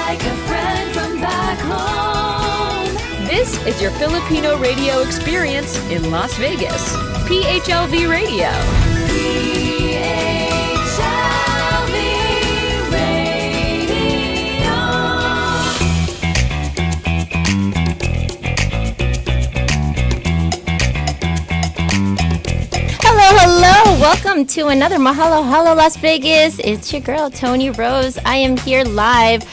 like a friend from back home. This is your Filipino radio experience in Las Vegas. PHLV Radio. PHLV Radio. Hello. Welcome to another Mahalo Halo Las Vegas. It's your girl, Tony Rose. I am here live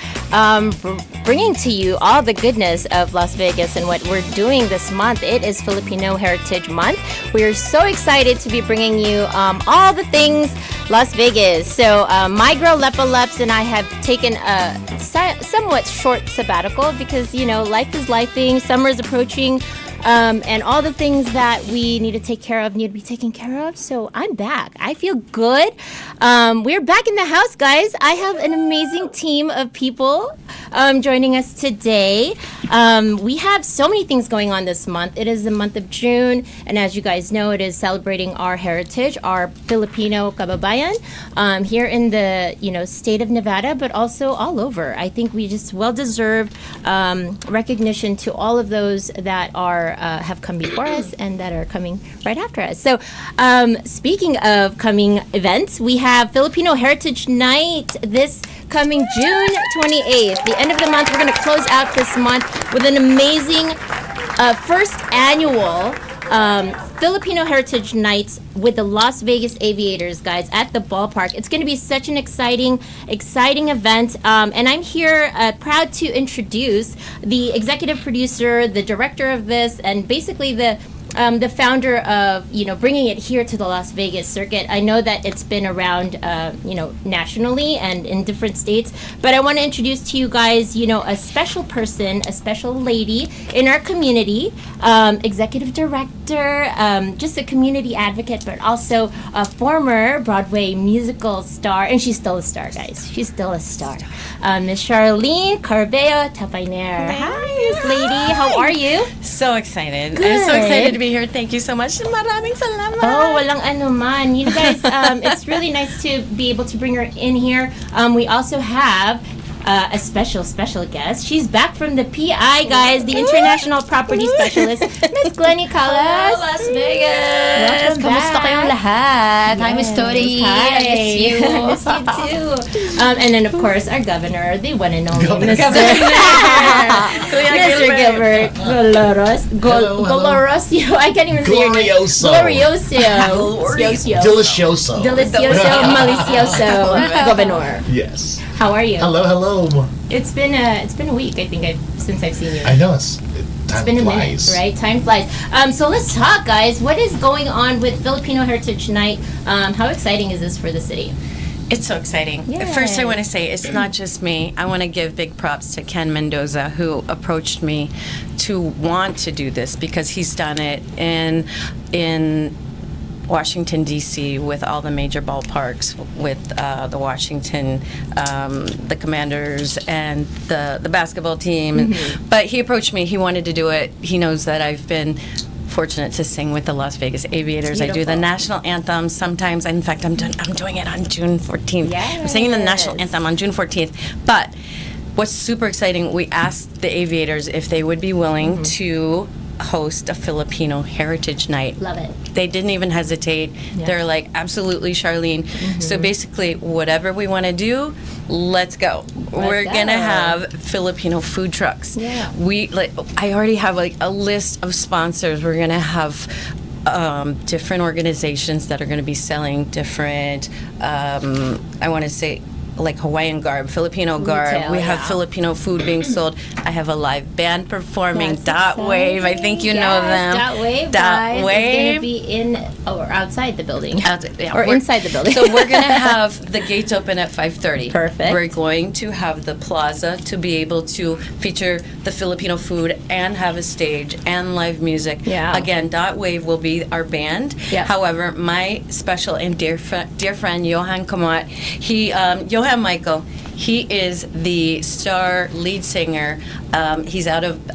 bringing to you all the goodness of Las Vegas and what we're doing this month. It is Filipino Heritage Month. We are so excited to be bringing you all the things Las Vegas. So my girl Lepa Leps and I have taken a somewhat short sabbatical because, you know, life is lifing, summer is approaching. And all the things that we need to take care of need to be taken care of. So I'm back. I feel good. We're back in the house, guys. I have an amazing team of people joining us today. We have so many things going on this month. It is the month of June, and as you guys know, it is celebrating our heritage, our Filipino kababayan, here in the state of Nevada, but also all over. I think we just well-deserved recognition to all of those that have come before us and that are coming right after us. So speaking of coming events, we have Filipino Heritage Night this coming June 28th. The end of the month, we're going to close out this month with an amazing first annual Filipino Heritage Nights with the Las Vegas Aviators, guys, at the ballpark. It's going to be such an exciting event. And I'm here proud to introduce the executive producer, the director of this, and basically the founder of, bringing it here to the Las Vegas circuit. I know that it's been around, nationally and in different states, but I want to introduce to you guys, a special person, a special lady in our community, executive director, just a community advocate, but also a former Broadway musical star, and she's still a star, guys. She's still a star. Miss Charlene Carabeo Tappeiner. Hi, Miss Lady. How are you? So excited. Good. I'm so excited to be here. Thank you so much. Maraming salamat. Oh, walang anuman. You guys, it's really nice to be able to bring her in here. We also have a special guest. She's back from the PI, guys, the International Property Specialist, Miss Glennie Callas. Hello, Las Vegas! Welcome Kamusta back. kayong lahat? Hi, Miss Tori. Hi. I miss you. I miss you too. And then, of course, our governor, the one and only Mr. Gilbert Golorosio. I can't even say your name. Glorioso. Delicioso. Malicioso. Governor. Yes. How are you? Hello. It's been a week, I think, since I've seen you. I know It's time been flies. a minute, right? Time flies. So let's talk, guys. What is going on with Filipino Heritage Night? How exciting is this for the city? It's so exciting. Yes. First, I want to say it's not just me. I want to give big props to Ken Mendoza, who approached me to want to do this because he's done it in Washington, D.C. with all the major ballparks, with the Washington, the Commanders, and the basketball team. Mm-hmm. But he approached me. He wanted to do it. He knows that I've been fortunate to sing with the Las Vegas Aviators. I do the national anthem sometimes. In fact, I'm doing it on June 14th. Yes. I'm singing the national anthem on June 14th. But what's super exciting, we asked the Aviators if they would be willing to host a Filipino Heritage Night. Love it. They didn't even hesitate. Yeah. They're like, absolutely, Charlene. So basically, whatever we want to do, let's go. We're go. gonna have Filipino food trucks. Yeah. I already have a list of sponsors. We're gonna have different organizations that are gonna be selling different. I want to say, like Hawaiian garb, Filipino garb. Retail, We have yeah. Filipino food being sold. I have a live band performing. That's Dot Wave. I think you know them. Dot Wave, Dot guys, is going Wave. to be in or outside the building. Yeah, or we're- inside the building. So we're going to have the gates open at 5:30. Perfect. We're going to have the plaza to be able to feature the Filipino food and have a stage and live music. Yeah. Again, Dot Wave will be our band. Yeah. However, my special and dear friend Johan Kamat, Johan Michael, he is the star lead singer. He's out of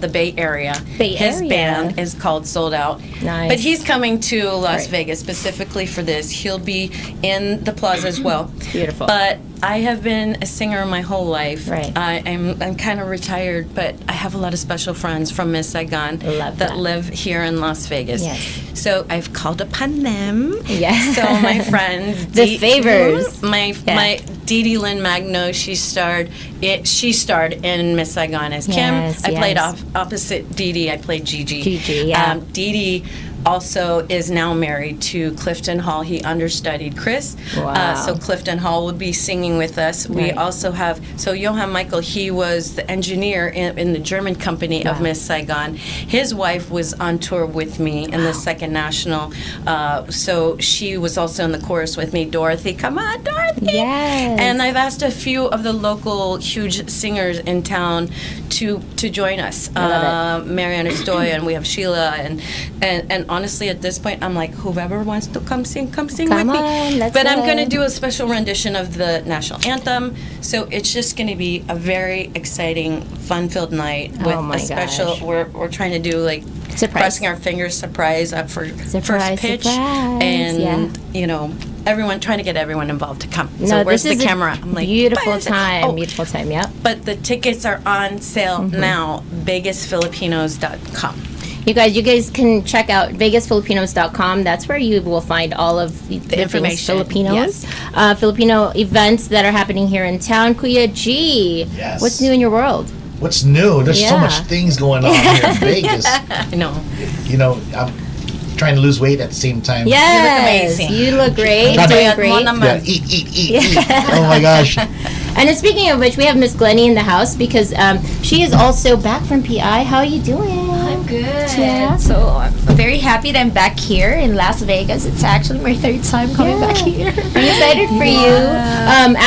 the Bay Area. His band is called Sold Out. Nice. But he's coming to Las Right. Vegas specifically for this. He'll be in the plaza as well. Beautiful. But I have been a singer my whole life. Right. I'm kind of retired, but I have a lot of special friends from Miss Saigon Love that. live here in Las Vegas. Yes. So I've called upon them. Yes. So my friends, The favors. my Dee Dee Lynn Magno, she starred in Miss Saigon as Kim. Yes, I played yes. opposite Dee Dee. I played Gigi. Gigi, yeah. Dee Dee also is now married to Clifton Hall. He understudied Chris. Wow. So Clifton Hall will be singing with us. We Right. also have, so Johann Michael, he was the engineer in the German company of Wow. Miss Saigon. His wife was on tour with me in the Second National. So she was also in the chorus with me. Dorothy, come on, Dorothy. Yes. And I've asked a few of the local huge singers in town to join us. I love Mariana Stoy, and we have Sheila, and honestly, at this point, I'm like, whoever wants to come sing Come with me. on, let's But I'm go. going to do a special rendition of the national anthem. So it's just going to be a very exciting, fun-filled night with Oh my a special. gosh. We're trying to do like Surprise. crossing our fingers, surprise up for Surprise, first pitch, surprise, and yeah. everyone trying to get everyone involved to come. No, So where's this the is camera? A I'm like, beautiful "Buy this." time. Oh, Beautiful time. Yep. but the tickets are on sale now. VegasFilipinos.com. You guys can check out VegasFilipinos.com. That's where you will find all of the information. Filipinos, Filipino events that are happening here in town. Kuya G, Yes. what's new in your world? What's new? There's so Yeah. much things going on here in Vegas. I know. I'm trying to lose weight at the same time. Yes, amazing. you look great. Try to- Doing great. Yeah, eat. Oh my gosh. And speaking of which, we have Miss Glennie in the house because she is also back from PI. How are you doing? I'm good. Yeah. So I'm very happy that I'm back here in Las Vegas. It's actually my third time coming back here. I'm excited for you.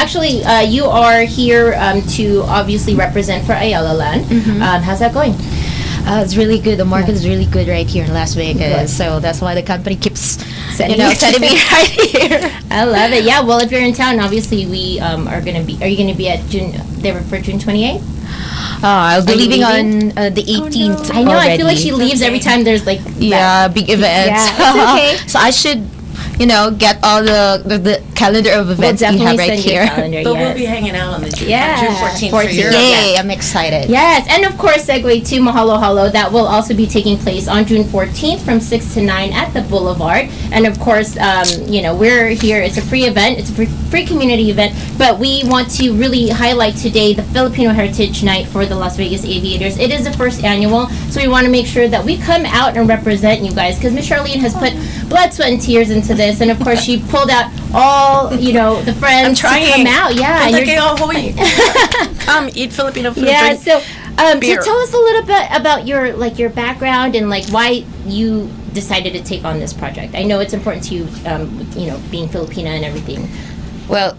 Actually, you are here to obviously represent for Ayala Land. How's that going? It's really good. The market is really good right here in Las Good. Vegas. So that's why the company keeps, Sending sending me right here. I love it. Yeah. Well, if you're in town, obviously we are gonna be. Are you gonna be at June? They were for June 28th. I'll be Are you leaving leaving? on the 18th. I know. I feel like already. she leaves every time there's like Yeah, big events. Yeah, it's okay. So I should, get all the calendar of We'll events we definitely have right send here. your calendar. But yes. we'll be hanging out on the June, Yeah. June 14th, 14th, for your Yay, I'm excited. Yes, and of course, segue to Mahalo Halo. That will also be taking place on June 14th from 6 to 9 at the Boulevard. And of course, we're here. It's a free event. It's a free community event. But we want to really highlight today the Filipino Heritage Night for the Las Vegas Aviators. It is the first annual, so we want to make sure that we come out and represent you guys. Because Miss Charlene has put blood, sweat, and tears into this. And of course, she pulled out all, the friends I'm trying. to come out. Yeah. Punta and you're- kayo, hoy. Come eat Filipino food. Yeah, drink so beer. tell us a little bit about your background and why you decided to take on this project. I know it's important to you, being Filipina and everything. Well,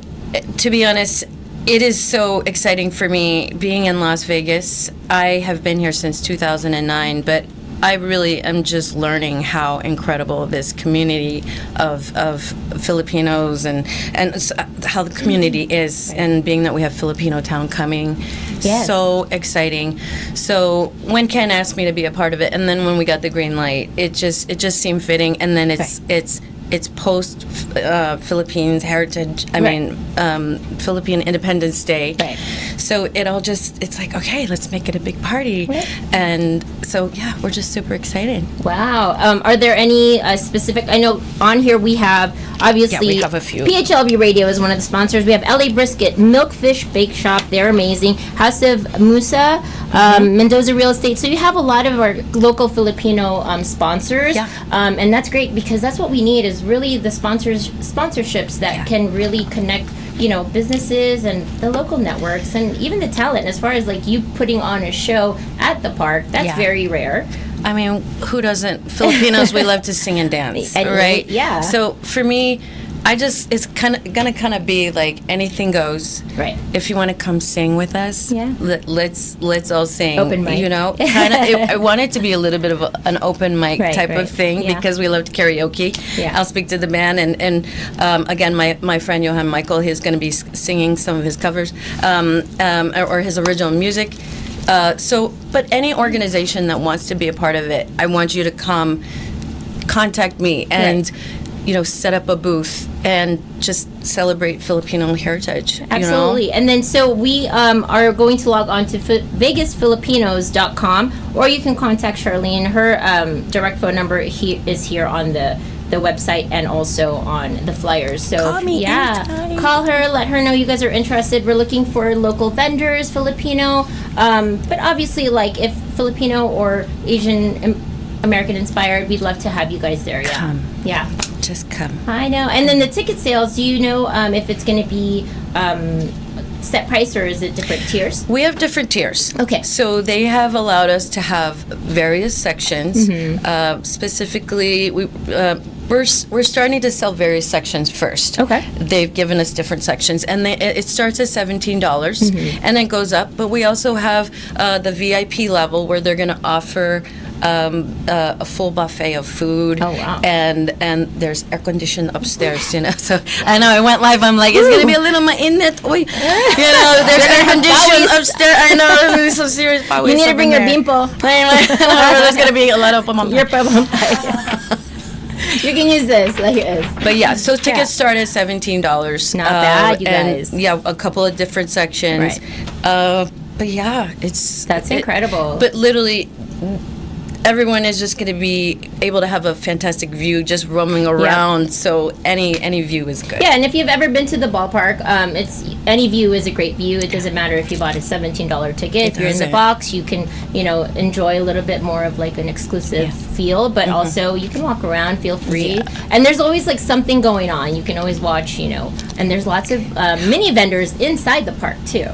to be honest, it is so exciting for me being in Las Vegas. I have been here since 2009, but I really am just learning how incredible this community of Filipinos and how the community is, and being that we have Filipino Town coming, Yes. so exciting. So when Ken asked me to be a part of it, and then when we got the green light, it just seemed fitting. And then it's post Philippines Heritage. Philippine Independence Day. Right. So it's like, okay, let's make it a big party. Right. And so yeah, we're just super excited. Wow. Are there any specific? I know on here we have obviously. Yeah, we have a few. PHLV Radio is one of the sponsors. We have LA Brisket, Milkfish Bake Shop. They're amazing. House of Musa, Mendoza Real Estate. So you have a lot of our local Filipino sponsors. Yeah. And that's great because that's what we need is really the sponsorships that can really connect businesses and the local networks and even the talent. As far as you putting on a show at the park, that's Yeah. very rare. I mean, who doesn't? Filipinos, we love to sing and dance, And- right? yeah. So for me, it's gonna be like anything goes. Right. If you want to come sing with us, Yeah. let's all sing. Open mic. I want it to be a little bit of an open mic Right, type right. of thing Yeah. because we love karaoke. Yeah. I'll speak to the band and again, my friend Johann Michael, he's going to be singing some of his covers or his original music. But any organization that wants to be a part of it, I want you to come contact me and set up a booth and just celebrate Filipino heritage. Absolutely. You know? And then so we are going to log on to VegasFilipinos.com, or you can contact Charlene. Her direct phone number is here on the website and also on the flyers. So Call me anytime. call her, let her know you guys are interested. We're looking for local vendors, Filipino, but obviously, like, if Filipino or Asian American inspired, we'd love to have you guys there. Yeah. Come. Yeah. Just come. I know. And then the ticket sales, do you know if it's going to be set price or is it different tiers? We have different tiers. Okay. So they have allowed us to have various sections. Specifically, we're starting to sell various sections first. Okay. They've given us different sections, and it starts at $17 and then goes up. But we also have the VIP level where they're going to offer a full buffet of food. Oh, wow. And there's air conditioned upstairs, you know. So I know I went live. I'm like, it's gonna be a little mainit. Oy. You know, there's air conditioned upstairs. I know, it's gonna be so serious. You need to bring your bimpo. There's gonna be a lot of Your pamumpay. You can use this like it is. But yeah, so tickets start at $17. Not bad, you and, guys. Yeah, a couple of different sections. Right. But yeah, That's incredible. But literally, everyone is just going to be able to have a fantastic view just roaming around. So any view is good. Yeah, and if you've ever been to the ballpark, it's any view is a great view. It doesn't matter if you bought a $17 ticket. If you're in the doesn't. box, you can enjoy a little bit more of like an exclusive feel, but also you can walk around, feel free. Yeah. And there's always like something going on. You can always watch, and there's lots of mini vendors inside the park too.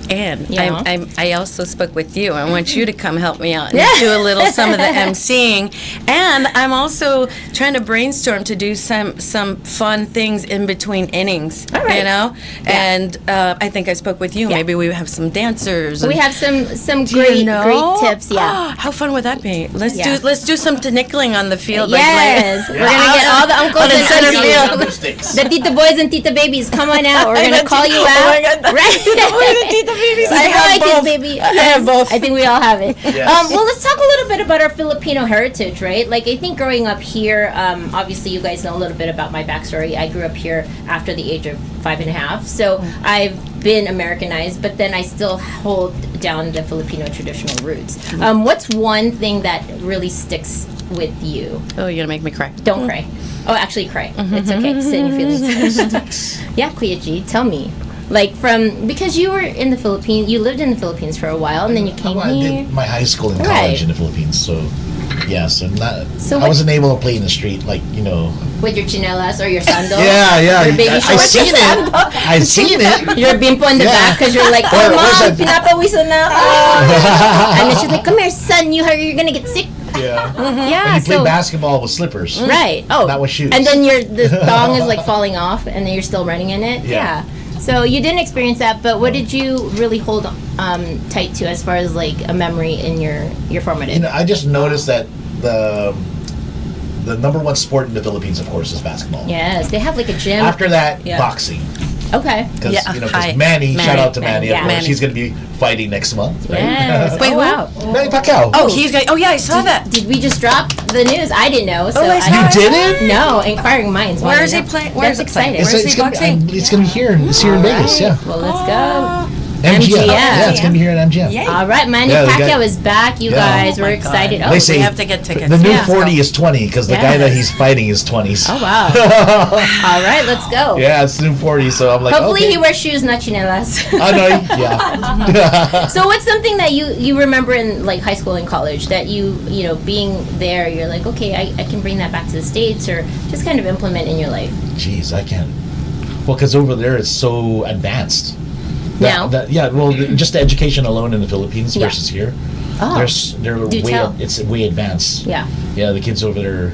And Yeah. I also spoke with you. I want you to come help me out and do a little some of the emceeing. And I'm also trying to brainstorm to do some fun things in between innings. All right. You know, and I think I spoke with you. Yeah. Maybe we have some dancers. We and- have some Do you great know? tips. Yeah. How fun would that be? Let's Yeah. do some tickling on the field. Yes, Like, we're gonna get all the uncles on the and center aunties. field. Number sticks. The tita boys and tita babies, come on out. We're gonna call you Oh out. my God. Right? Tita boys and tita babies. I have like both. it, baby. I have both. I think we all have it. Yes. Well, let's talk a little bit about our Filipino heritage, right? Like, I think growing up here, obviously you guys know a little bit about my backstory. I grew up here after the age of 5.5, so I've been Americanized, but then I still hold down the Filipino traditional roots. What's one thing that really sticks with you? Oh, you're gonna make me cry. Don't cry. Oh, actually cry. It's okay. Say your feelings. Yeah, Kuya G, tell me. Like because you were in the Philippines, you lived in the Philippines for a while, and then you came I here. did my high school and Right. college in the Philippines, so yeah, So I what- wasn't able to play in the street like With your chinelas or your sandals? Yeah, Your baby I shorts? seen it. I seen it. Your bimpo in the Yeah. back because you're like, oh, Where's mom, that- pinapawisan na ako. And then she's like, come here, son, you're going to get sick. Yeah. Yeah, When you play so... basketball with slippers. Right. Oh. Not with shoes. And then the thong is like falling off, and then you're still running in it. Yeah. So you didn't experience that, but what did you really hold tight to as far as like a memory in your formative? I just noticed that the number one sport in the Philippines, of course, is basketball. Yes, they have like a gym. After that, Yeah. boxing. Okay. Because Yeah, hi. Manny, shout out to Manny, yeah. of course, Manny. she's going to be fighting next month, right? Yes. Wait, oh, wow. Manny Pacquiao. Oh, he's going. Oh yeah, I saw that. Did we just drop the news? I didn't know. So I saw You it. didn't? No, inquiring minds. Where wanna is he know. playing? Where That's is he playing? exciting. Where is he boxing? It's gonna be here. It's here in Vegas. Yeah. Well, let's go. MGM. MGM. Yeah, it's gonna be here at MGM. Yay. All right, Manny Yeah, the Pacquiao guy- is back. You Yeah. guys, Oh we're my excited. God. Oh, They say We have to get tickets. The new Yeah. 40 is 20 because the guy that Yes. he's fighting is 20s. oh wow. All right, let's go. Yeah, it's new 40, so I'm like, Hopefully okay. he wears shoes, not chinelas. I know. Yeah. So what's something that you remember in like high school and college that you being there, you're like, okay, I can bring that back to the States or just kind of implement in your life? Jeez, I can't. Well, because over there it's so advanced. Now? Just the education alone in the Philippines Yeah. versus here. Oh. They're Do way tell. it's way advanced. Yeah. Yeah, the kids over there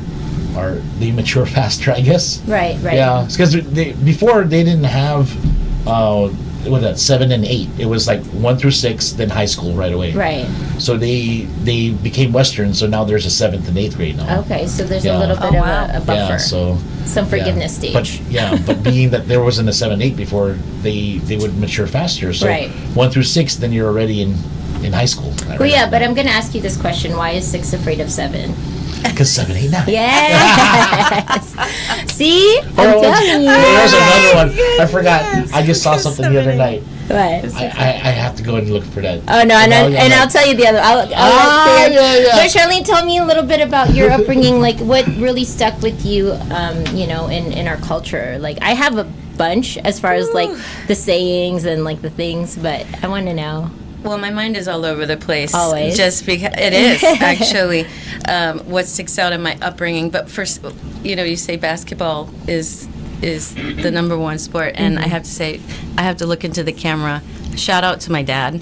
they mature faster, I guess. Right. Yeah, because before they didn't have 7 and 8. It was like 1 through 6, then high school right away. Right. So they became Western. So now there's a 7th and 8th grade now. Okay, so there's a Yeah. little bit Oh, of wow. a buffer. Yeah, so Some forgiveness yeah. stage. But being that there wasn't a 7, 8 before, they would mature faster. So Right. 1 through 6, then you're already in high school. Well, yeah, but I'm gonna ask you this question: why is 6 afraid of 7? Because 789. Yes. See? I'm Oh, telling you. there's another one. I forgot. I just saw something the other night. What? I have to go and look for that. Oh no, and I'll tell you the other. I'll yeah. But Charlene, tell me a little bit about your upbringing. Like, what really stuck with you, in our culture. Like, I have a bunch as far as like the sayings and like the things, but I want to know. Well, my mind is all over the place. Always. Just because it is actually what sticks out in my upbringing. But first, you say basketball is the number one sport, and I have to say, I have to look into the camera. Shout out to my dad.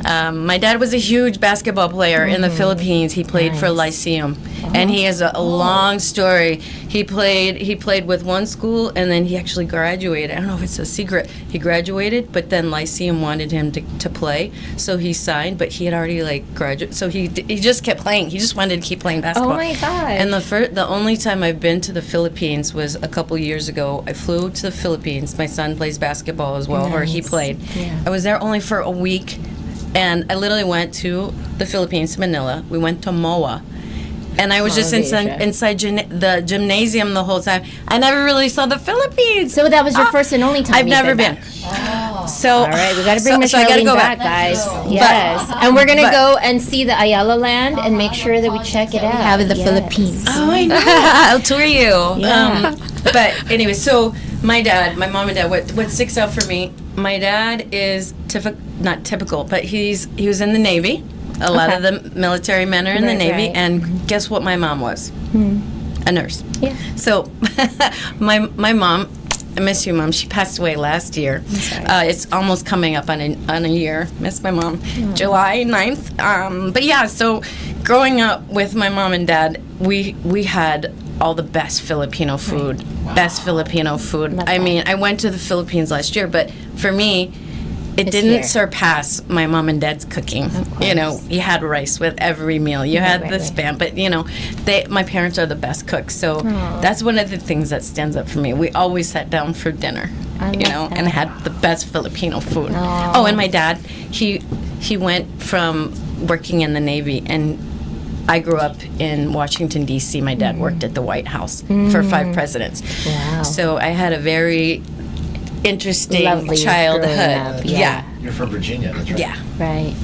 My dad was a huge basketball player in the Philippines. He played for Lyceum, and he has a long story. He played with one school, and then he actually graduated. I don't know if it's a secret. He graduated, but then Lyceum wanted him to play, so he signed. But he had already graduated, so he just kept playing. He just wanted to keep playing basketball. Oh my gosh. And the only time I've been to the Philippines was a couple years ago. I flew to the Philippines. My son plays basketball as well, or he played. Yeah. I was there only for a week. And I literally went to the Philippines, Manila. We went to MOA. And I was just inside the gymnasium the whole time. I never really saw the Philippines. So that was your first and only time I've you've never been. back. So, All right, we got to bring Miss so I gotta Charlene go back, guys. But- Yes, and we're gonna but- go and see the Ayala Land and make sure that we check it out. have in the Yes. Philippines. Oh, I know. I'll tour you. Yeah. But anyway, so my mom and dad, what sticks out for me, my dad is not typical, but he was in the Navy. A lot of the military men are in the Right, Navy, right. and guess what my mom was? A nurse. Yeah. So my mom, I miss you, Mom. She passed away last year. It's almost coming up on a year. Miss my mom. July 9th. But yeah, so growing up with my mom and dad, we had all the best Filipino food. Best Filipino food. Love I that. mean, I went to the Philippines last year, but for me, it It's didn't here. surpass my mom and dad's cooking. You had rice with every meal. You had the spam, but my parents are the best cooks. So that's one of the things that stands up for me. We always sat down for dinner, I love and that. had the best Filipino food. Oh, and my dad, he went from working in the Navy, and I grew up in Washington, D.C. My dad worked at the White House for 5 presidents. Wow. So I had a very interesting Lovely childhood. growing up, yeah. You're from Virginia, that's right. Yeah. Right.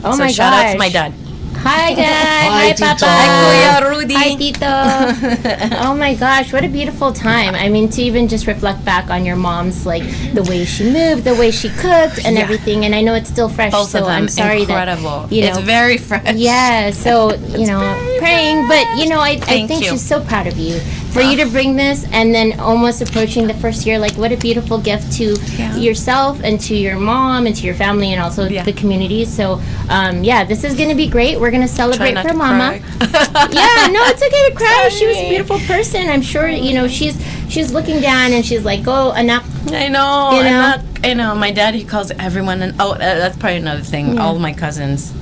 Oh So my shout out to gosh. my dad. Hi, Dad. Hi, Hi, Tito. Papa. Hi, Kuya Rudy. Hi, Tito. Oh my gosh, what a beautiful time. I mean, to even just reflect back on your mom's, the way she moved, the way she cooked, and Yeah. everything. And I know it's still fresh, Both so of them, I'm sorry incredible. that, you know. It's very fresh. Yeah, so, praying. But, I Thank think you. she's so proud of you. For you to bring this and then almost approaching the first year, what a beautiful gift to yourself and to your mom and to your family and also the community. So, this is going to be great. We're going to celebrate not for to Mama. cry. Yeah, no, it's okay to cry. She was a Sorry. beautiful person. I'm sure, she's looking down and she's like, go, anak. I know. You know? I know. My dad, he calls everyone, and that's probably another thing. All my cousins,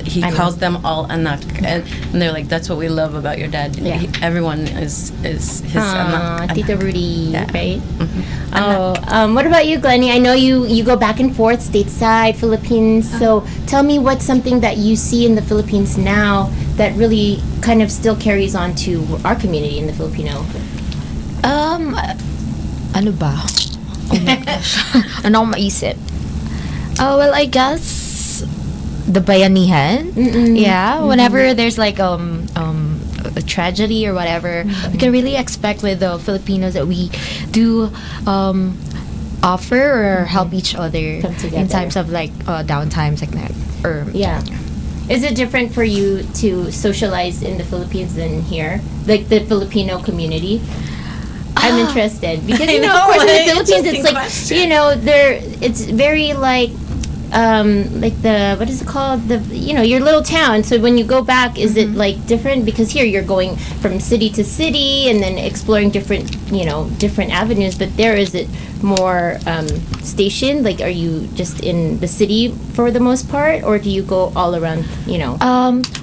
he calls them all anak, and they're like, that's what we love about your dad. Yeah. Everyone is his Aw, anak. Tito Rudy, Yeah. right? Oh, what about you, Glennie? I know you go back and forth, stateside, Philippines. So tell me what's something that you see in the Philippines now that really kind of still carries on to our community in the Filipino. Ano ba? Oh my gosh. Ano akong maisip? Well, I guess the bayanihan. Yeah, whenever there's a tragedy or whatever, we can really expect with the Filipinos that we do offer or help each other Come together. in times of down times like that. Or Yeah. Is it different for you to socialize in the Philippines than here? Like the Filipino community? I'm interested because I of know, course in the interesting Philippines question. it's very like the what is it called, your little town. So when you go back, is it different? Because here you're going from city to city and then exploring different avenues, but there is it more stationed? Are you just in the city for the most part, or do you go all around?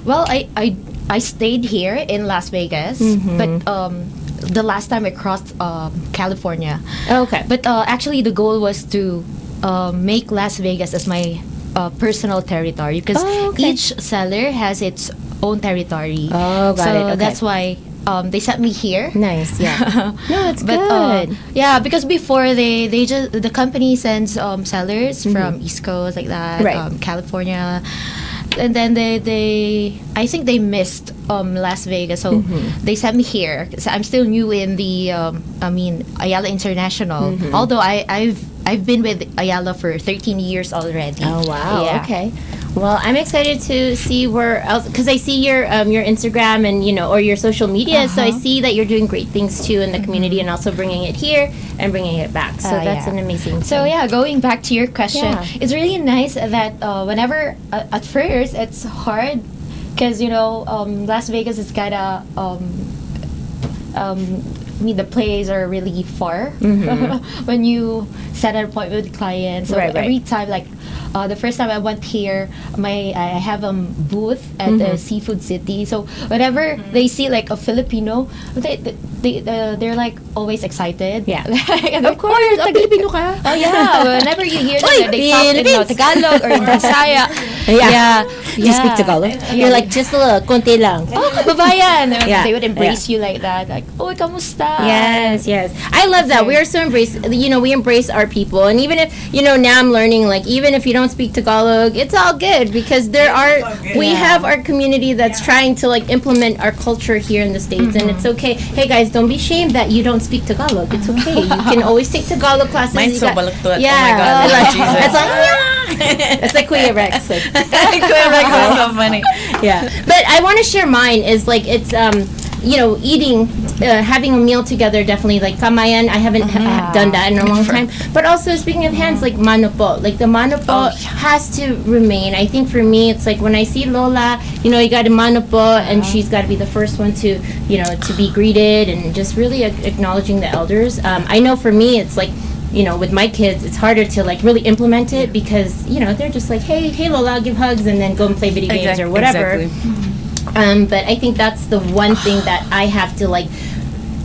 Well, I stayed here in Las Vegas, but the last time I crossed California. Okay. But actually, the goal was to make Las Vegas as my personal territory because Oh, okay. each seller has its own territory. Oh, got so it. Okay. that's why they sent me here. Nice, yeah. No, it's But good. yeah, because before they just the company sends sellers from East Coast like that, Right. California, and then they I think they missed Las Vegas, so they sent me here. So I'm still new in the Ayala International. Although I've been with Ayala for 13 years already. Oh wow. Yeah. Okay. Well, I'm excited to see where else because I see your Instagram and or your social media. So I see that you're doing great things too in the community and also bringing it here and bringing it back. So that's yeah. an amazing. So thing. yeah, going back to your question, Yeah. it's really nice that whenever at first it's hard because Las Vegas is kind of the plays are really far when you set an appointment with clients. So Right, right. every time, like the first time I went here, I have a booth at the Seafood City. So whenever they see like a Filipino, they're like always excited. Yeah. Like, Of course, Filipino ka. Oh yeah, whenever you hear them, Oy, they talk in Philippines. Tagalog or in Bisaya. Yeah. Yeah. You speak Tagalog? You're like just a little konti lang. Oh, kababayan. Yeah. They would embrace you like that. Like, oh, kamusta? Yes, yes. I love that. We are so we embrace our people. And even if, now I'm learning, like, even if you don't speak Tagalog, it's all good because we have our community that's trying to, like, implement our culture here in the States. And it's okay. Hey, guys, don't be ashamed that you don't speak Tagalog. It's okay. You can always take Tagalog classes. Mine's You so got- baluktot. Yeah. Oh my God. Like, Jesus. it's like, it's like Kuya Rex. Like, That's so funny. yeah, but I want to share mine is like it's eating having a meal together, definitely like kamayan. I haven't done that in a long time, but also speaking of hands, like mano po, like the mano po has to remain. I think for me it's like when I see Lola, you got a mano po and she's got to be the first one to to be greeted and just really acknowledging the elders. I know for me it's like with my kids, it's harder to like really implement it because they're just like, hey Lola, I'll give hugs and then go and play video games or whatever. Exactly. But I think that's the one thing that I have to like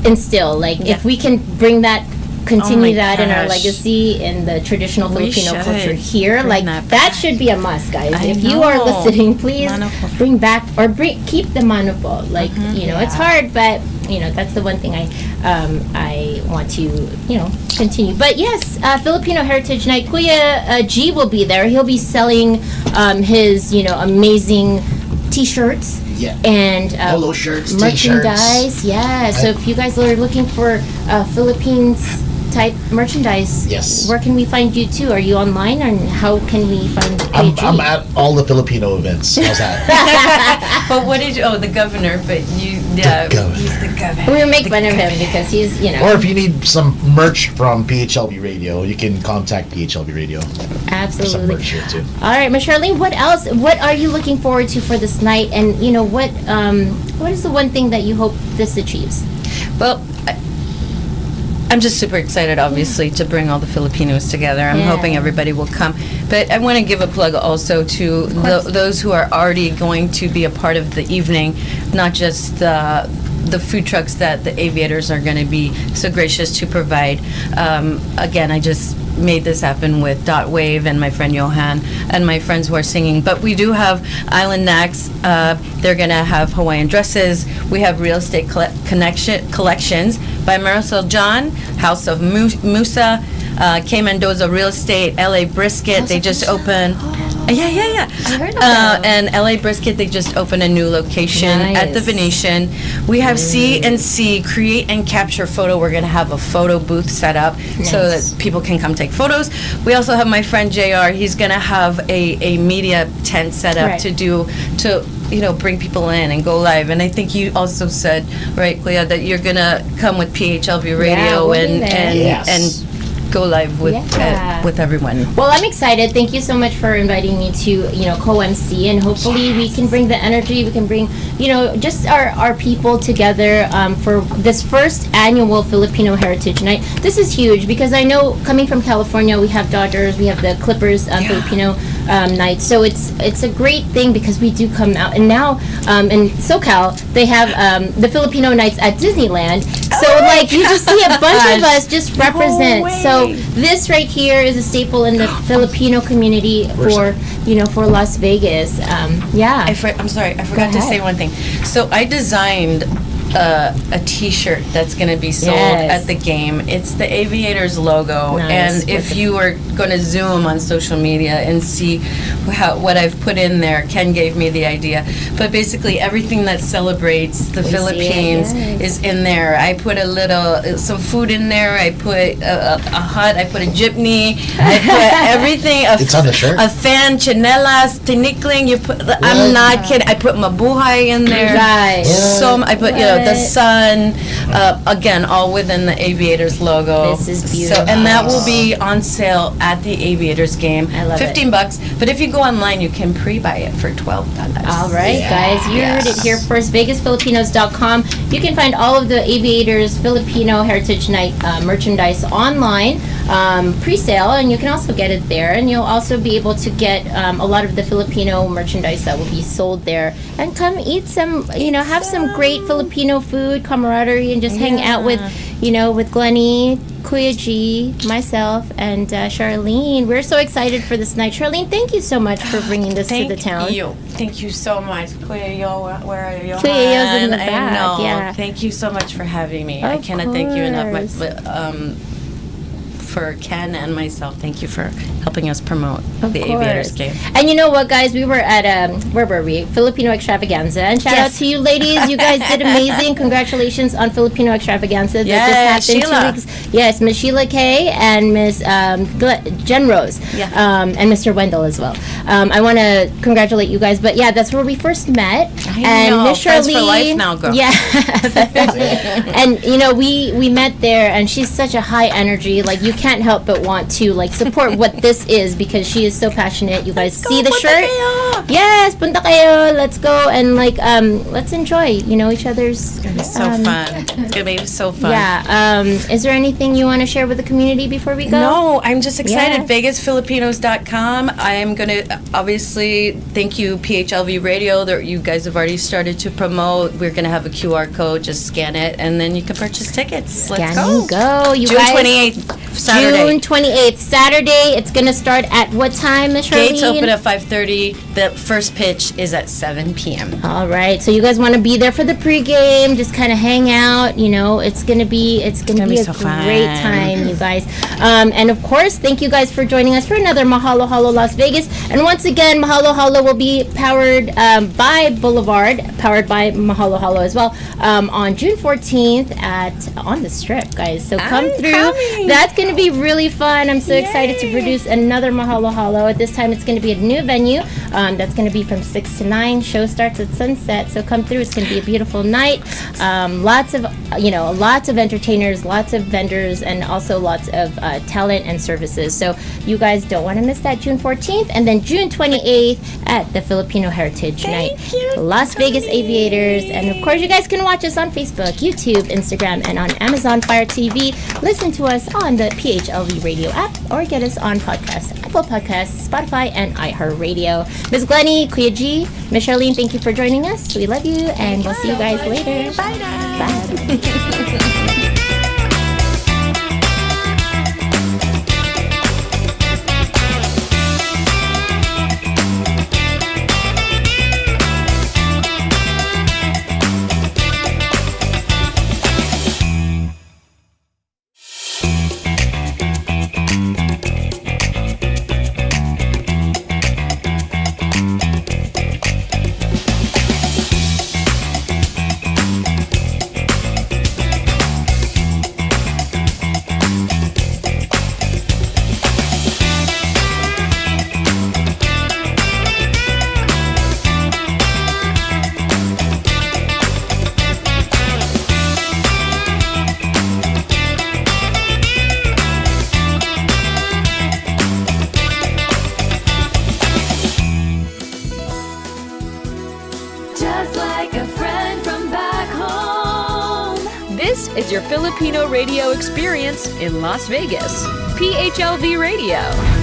instill. Like if we can bring that, continue that in our gosh. legacy in the traditional We Filipino should culture here, bring like that that back. should be a must, guys. I If you are know. listening, please Mano po. bring back or keep the mano po. Like it's hard, but that's the one thing I want to continue. But yes, Filipino Heritage Night. Kuya G will be there. He'll be selling his amazing T-shirts. Yeah. And Polo shirts, merchandise. T-shirts. Yeah. So if you guys are looking for Philippines type merchandise, Yes. where can we find you too? Are you online, and how can we find I'm AG? at all the Filipino events. How's that? But what did you? Oh, the governor. But yeah, governor. he's the governor. We make fun of him because he's Or if you need some merch from PHLB Radio, you can contact PHLB Radio. There's some absolutely. merch here too. All right, Miss Charlene, what else? What are you looking forward to for this night? And what is the one thing that you hope this achieves? Well, I'm just super excited, obviously, to bring all the Filipinos together. I'm Yeah. hoping everybody will come. But I want to give a plug also to those who are already going to be a part of the evening, not just the food trucks that the aviators are going to be so gracious to provide. Again, I just made this happen with Dot Wave and my friend Johan and my friends who are singing. But we do have Island Knacks. They're going to have Hawaiian dresses. We have real estate collections by Marisol John, House of Musa, K. Mendoza Real Estate, LA Brisket. They just opened. Yeah. I heard of that. And LA Brisket, they just opened a new location at the Nice. Venetian. We have C&C, Create and Capture Photo. We're going to have a photo booth set up so Nice. that people can come take photos. We also have my friend JR. He's going to have a media tent set up Right. to bring people in and go live. And I think you also said, right, Clea, that you're going to come with PHLV Radio we'll be there. Yes. and go live with Yeah. with everyone. Well, I'm excited. Thank you so much for inviting me to, co-MC, and hopefully we can bring the energy, we can bring, just our people together for this first annual Filipino Heritage Night. This is huge because I know coming from California, we have Dodgers, we have the Clippers Filipino night. So it's a great thing because we do come out, and now in SoCal they have the Filipino nights at Disneyland, So like you just see a bunch of us just represent. So this right here is a staple in the Filipino community for for Las Vegas. Yeah. I'm sorry, I forgot to say one thing. So I designed a T-shirt that's going to be sold at the game. It's the Aviators logo, and if you are going to zoom on social media and see what I've put in there, Ken gave me the idea. But basically, everything that celebrates the Philippines is in there. I put some food in there. I put a hut. I put a jeepney. I put everything. It's on the shirt. A fan, chanelas, tinikling. I'm not kidding. I put mabuhay in there. Right. So I put the sun, again, all within the Aviators logo. This is beautiful. So, and that will be on sale at the Aviators game. I love it. $15, but if you go online, you can pre-buy it for $12. All right, guys, you heard it here first. VegasFilipinos.com. You can find all of the Aviators Filipino Heritage Night merchandise online, pre-sale, and you can also get it there. And you'll also be able to get a lot of the Filipino merchandise that will be sold there. And come eat some, have some great Filipino food, camaraderie, and just hang out with Glennie, Kuya G, myself, and Charlene. We're so excited for this night. Charlene, thank you so much for bringing this to the town. Thank you so much. Kuya Yo, where are you? Kuya Yo's in the back, I know. yeah. Thank you so much for having me. I Of cannot thank you enough. course. For Ken and myself, thank you for helping us promote Of the course. Aviators game. And you know what, guys? We were at where were we? Filipino Extravaganza. And shout out to you, ladies. You guys did amazing. Congratulations on Filipino Extravaganza. That just happened Sheila. 2 weeks. Yes, Miss Sheila Kay and Miss Jen Rose. Yeah. And Mr. Wendell as well. I want to congratulate you guys. But yeah, that's where we first met. And know. Miss Friends Charlene. for life now, girl. Yeah. And we met there, and she's such a high energy. Like you can't help but want to support what this is because she is so passionate. You guys see the shirt? Kayo. Yes, punta kayo. Let's go and let's enjoy each other's. It's gonna be so fun. It's gonna be so fun. Yeah. Is there anything you want to share with the community before we go? No, I'm just excited. Yeah. VegasFilipinos.com. I am going to obviously thank you, PHLV Radio, that you guys have already started to promote. We're going to have a QR code. Just scan it, and then you can purchase tickets. Let's Scan go. and go. You June guys. 28th, Saturday. June 28th, Saturday. It's going to start at what time, Miss Charlene? Gates open at 5:30. The first pitch is at 7 p.m. All right, so you guys want to be there for the pregame, just kind of hang out. It's gonna be a so great fun. time, you guys. And of course, thank you guys for joining us for another Mahalo Halo Las Vegas. And once again, Mahalo Halo will be powered by Boulevard, powered by Mahalo Halo as well, on June 14th on the Strip, guys. So come I'm through. coming. That's gonna be really fun. I'm so excited to produce another Mahalo Halo. At this time, it's gonna be a new venue. That's going to be from 6 to 9. Show starts at sunset, so come through. It's going to be a beautiful night. Lots of entertainers, lots of vendors, and also lots of talent and services. So you guys don't want to miss that June 14th, and then June 28th at the Filipino Heritage Night, Las Vegas Aviators, and of course you guys can watch us on Facebook, YouTube, Instagram, and on Amazon Fire TV. Listen to us on the PHLV Radio app, or get us on podcasts, Apple Podcasts, Spotify, and iHeartRadio. Ms. Glennie, Kuya G, Ms. Charlene, thank you for joining us. We love you, and we'll see you guys later. Bye. Bye. Just like a friend from back home. This is your Filipino radio experience in Las Vegas. PHLV Radio.